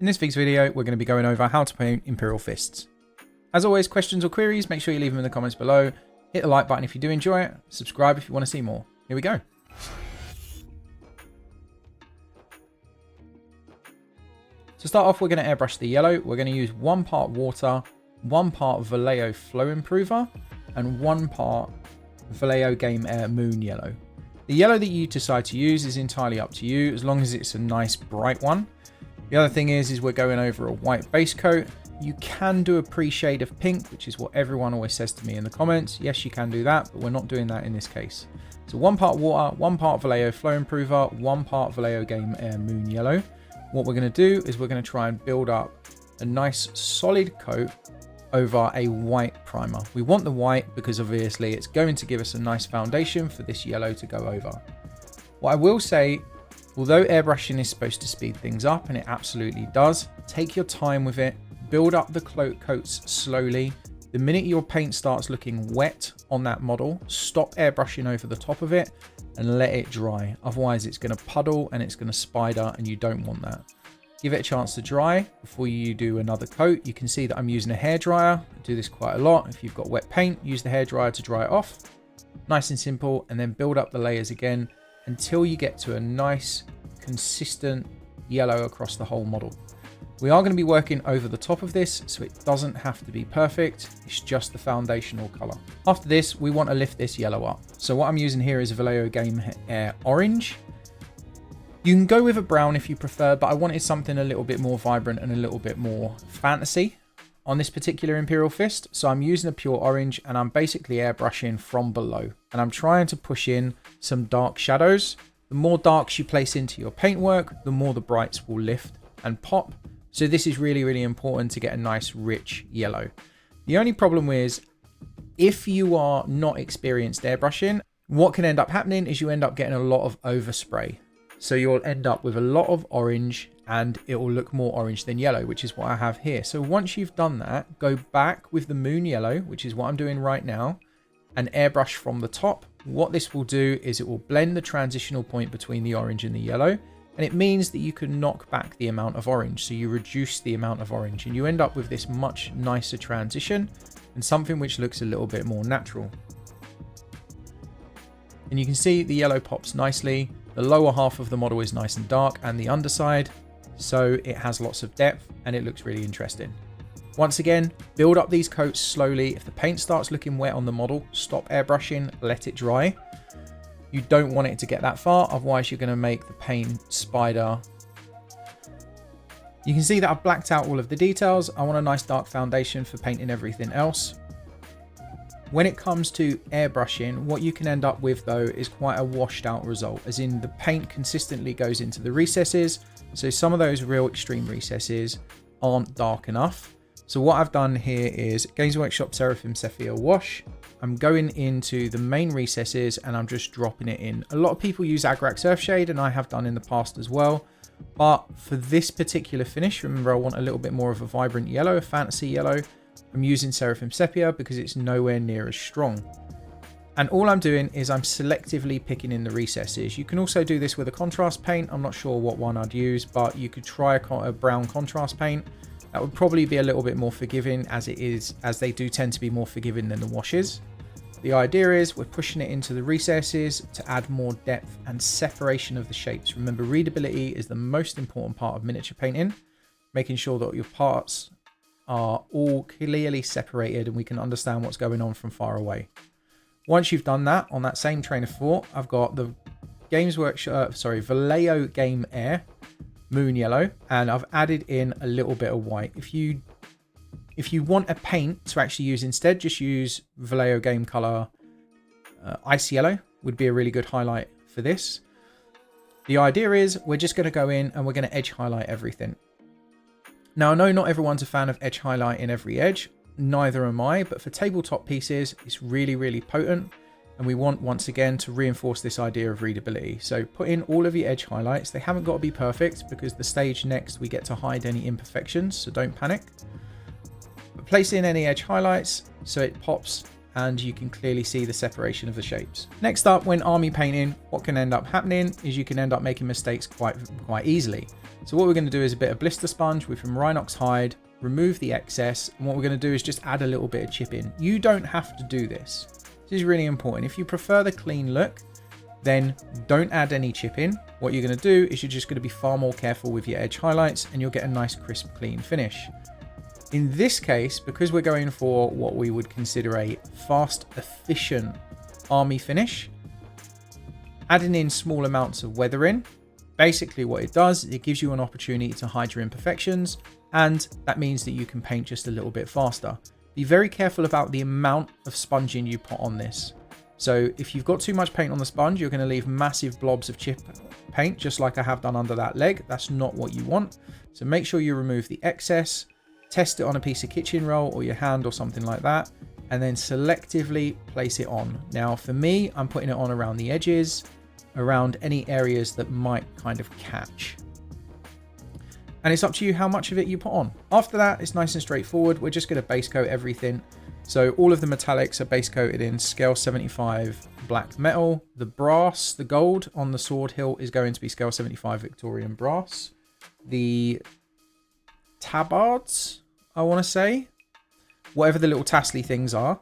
In this week's video, we're going to be going over how to paint Imperial Fists. As always, questions or queries, make sure you leave them in the comments below. Hit the like button if you do enjoy it. Subscribe if you want to see more. Here we go. To start off, we're going to airbrush the yellow. We're going to use 1 part water, 1 part Vallejo Flow Improver, and 1 part Vallejo Game Air Moon Yellow. The yellow that you decide to use is entirely up to you, as long as it's a nice bright one. The other thing is we're going over a white base coat. You can do a pre-shade of pink, which is what everyone always says to me in the comments. Yes, you can do that, but we're not doing that in this case. So 1 part water, 1 part Vallejo Flow Improver, 1 part Vallejo Game Air Moon Yellow. What we're going to do is we're going to try and build up a nice solid coat over a white primer. We want the white because obviously it's going to give us a nice foundation for this yellow to go over. What I will say, although airbrushing is supposed to speed things up, and it absolutely does, take your time with it, build up the coats slowly. The minute your paint starts looking wet on that model, stop airbrushing over the top of it and let it dry. Otherwise it's going to puddle and it's going to spider, and you don't want that. Give it a chance to dry before you do another coat. You can see that I'm using a hairdryer. I do this quite a lot. If you've got wet paint, use the hairdryer to dry it off. Nice and simple, and then build up the layers again until you get to a nice, consistent yellow across the whole model. We are going to be working over the top of this, so it doesn't have to be perfect. It's just the foundational color. After this, we want to lift this yellow up. So what I'm using here is a Vallejo Game Air Orange. You can go with a brown if you prefer, but I wanted something a little bit more vibrant and a little bit more fantasy on this particular Imperial Fist. So I'm using a pure orange, and I'm basically airbrushing from below. And I'm trying to push in some dark shadows. The more darks you place into your paintwork, the more the brights will lift and pop. So this is really, really important to get a nice rich yellow. The only problem is, if you are not experienced airbrushing, what can end up happening is you end up getting a lot of overspray. So you'll end up with a lot of orange, and it will look more orange than yellow, which is what I have here. So once you've done that, go back with the Moon Yellow, which is what I'm doing right now, and airbrush from the top. What this will do is it will blend the transitional point between the orange and the yellow, and it means that you can knock back the amount of orange. So you reduce the amount of orange, and you end up with this much nicer transition and something which looks a little bit more natural. And you can see the yellow pops nicely. The lower half of the model is nice and dark, and the underside, so it has lots of depth and it looks really interesting. Once again, build up these coats slowly. If the paint starts looking wet on the model, stop airbrushing, let it dry. You don't want it to get that far, otherwise you're going to make the paint spider. You can see that I've blacked out all of the details. I want a nice dark foundation for painting everything else. When it comes to airbrushing, what you can end up with though is quite a washed out result, as in the paint consistently goes into the recesses. So some of those real extreme recesses aren't dark enough. So what I've done here is Games Workshop Seraphim Sepia wash. I'm going into the main recesses and I'm just dropping it in. A lot of people use Agrax Earthshade, and I have done in the past as well. But for this particular finish, remember I want a little bit more of a vibrant yellow, a fantasy yellow. I'm using Seraphim Sepia because it's nowhere near as strong. And all I'm doing is I'm selectively picking in the recesses. You can also do this with a contrast paint. I'm not sure what one I'd use, but you could try a brown contrast paint. That would probably be a little bit more forgiving, as they do tend to be more forgiving than the washes. The idea is we're pushing it into the recesses to add more depth and separation of the shapes. Remember, readability is the most important part of miniature painting, making sure that your parts are all clearly separated and we can understand what's going on from far away. Once you've done that, on that same train of thought, I've got the Vallejo Game Air Moon Yellow, and I've added in a little bit of white. If you want a paint to actually use instead, just use Vallejo Game Color Ice Yellow would be a really good highlight for this. The idea is we're just going to go in and we're going to edge highlight everything. Now, I know not everyone's a fan of edge highlight in every edge, neither am I, but for tabletop pieces, it's really, really potent. And we want, once again, to reinforce this idea of readability. So put in all of your edge highlights. They haven't got to be perfect, because the stage next we get to hide any imperfections, so don't panic. But place in any edge highlights so it pops and you can clearly see the separation of the shapes. Next up, when army painting, what can end up happening is you can end up making mistakes quite easily. So what we're going to do is a bit of blister sponge with some Rhinox hide, remove the excess, and what we're going to do is just add a little bit of chipping. You don't have to do this. This is really important. If you prefer the clean look, then don't add any chipping. What you're going to do is you're just going to be far more careful with your edge highlights, and you'll get a nice crisp clean finish. In this case, because we're going for what we would consider a fast, efficient army finish, adding in small amounts of weathering, basically what it does, it gives you an opportunity to hide your imperfections, and that means that you can paint just a little bit faster. Be very careful about the amount of sponging you put on this. So if you've got too much paint on the sponge, you're going to leave massive blobs of chip paint, just like I have done under that leg. That's not what you want. So make sure you remove the excess, test it on a piece of kitchen roll or your hand or something like that, and then selectively place it on. Now for me, I'm putting it on around the edges, around any areas that might kind of catch. And it's up to you how much of it you put on. After that, it's nice and straightforward. We're just going to base coat everything. So all of the metallics are base coated in scale 75 Black Metal. The brass, the gold on the sword hilt is going to be scale 75 Victorian Brass. The tabards, I want to say, whatever the little tassely things are,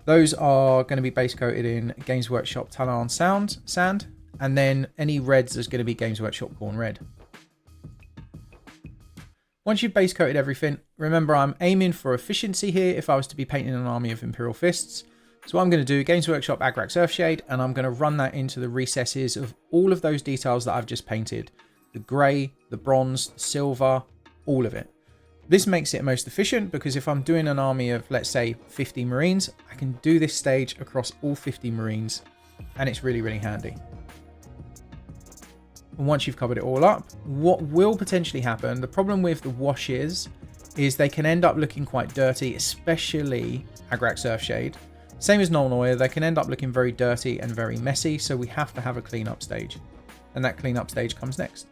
those are going to be base coated in Games Workshop Tallarn Sand. And then any reds is going to be Games Workshop Khorne Red. Once you've base coated everything, remember I'm aiming for efficiency here if I was to be painting an army of Imperial Fists. So what I'm going to do, Games Workshop Agrax Earthshade, and I'm going to run that into the recesses of all of those details that I've just painted. The grey, the bronze, the silver, all of it. This makes it most efficient because if I'm doing an army of, let's say, 50 Marines, I can do this stage across all 50 Marines, and it's really, really handy. And once you've covered it all up, what will potentially happen, the problem with the washes is they can end up looking quite dirty, especially Agrax Earthshade. Same as Nuln, they can end up looking very dirty and very messy, so we have to have a cleanup stage. And that cleanup stage comes next.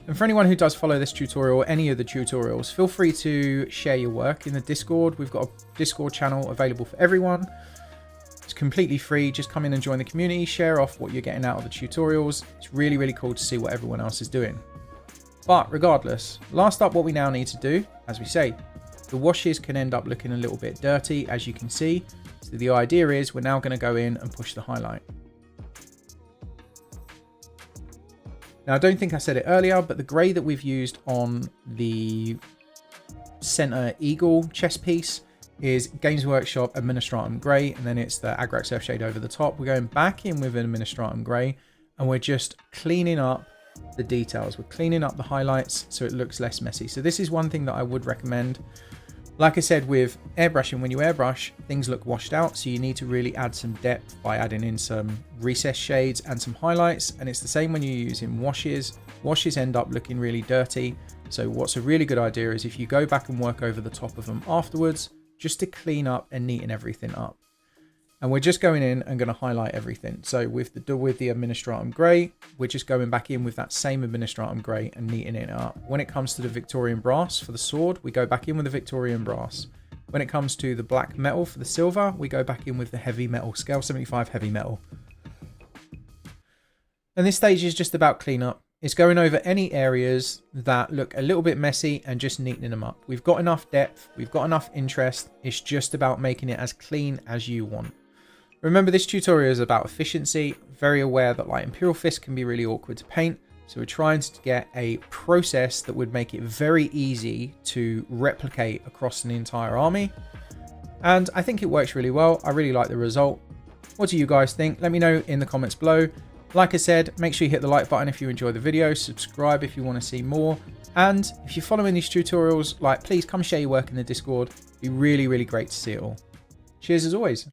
And for anyone who does follow this tutorial or any of the tutorials, feel free to share your work in the Discord. We've got a Discord channel available for everyone. It's completely free. Just come in and join the community, share off what you're getting out of the tutorials. It's really, really cool to see what everyone else is doing. But regardless, last up, what we now need to do, as we say, the washes can end up looking a little bit dirty, as you can see. So the idea is we're now going to go in and push the highlight. Now, I don't think I said it earlier, but the grey that we've used on the center eagle chest piece is Games Workshop Administratum Grey, and then it's the Agrax Earthshade over the top. We're going back in with an Administratum Grey, and we're just cleaning up the details. We're cleaning up the highlights so it looks less messy. So this is one thing that I would recommend. Like I said, with airbrushing, when you airbrush, things look washed out, so you need to really add some depth by adding in some recessed shades and some highlights. And it's the same when you're using washes. Washes end up looking really dirty. So what's a really good idea is if you go back and work over the top of them afterwards, just to clean up and neaten everything up. And we're just going in and going to highlight everything. So with the Administratum Grey, we're just going back in with that same Administratum Grey and neatening it up. When it comes to the Victorian Brass for the sword, we go back in with the Victorian Brass. When it comes to the Black Metal for the silver, we go back in with the Heavy Metal, scale 75 Heavy Metal. And this stage is just about cleanup. It's going over any areas that look a little bit messy and just neatening them up. We've got enough depth, we've got enough interest. It's just about making it as clean as you want. Remember, this tutorial is about efficiency. Very aware that like Imperial Fist can be really awkward to paint. So we're trying to get a process that would make it very easy to replicate across an entire army. And I think it works really well. I really like the result. What do you guys think? Let me know in the comments below. Like I said, make sure you hit the like button if you enjoy the video, subscribe if you want to see more, and if you're following these tutorials, please come share your work in the Discord. It'd be really, really great to see it all. Cheers as always.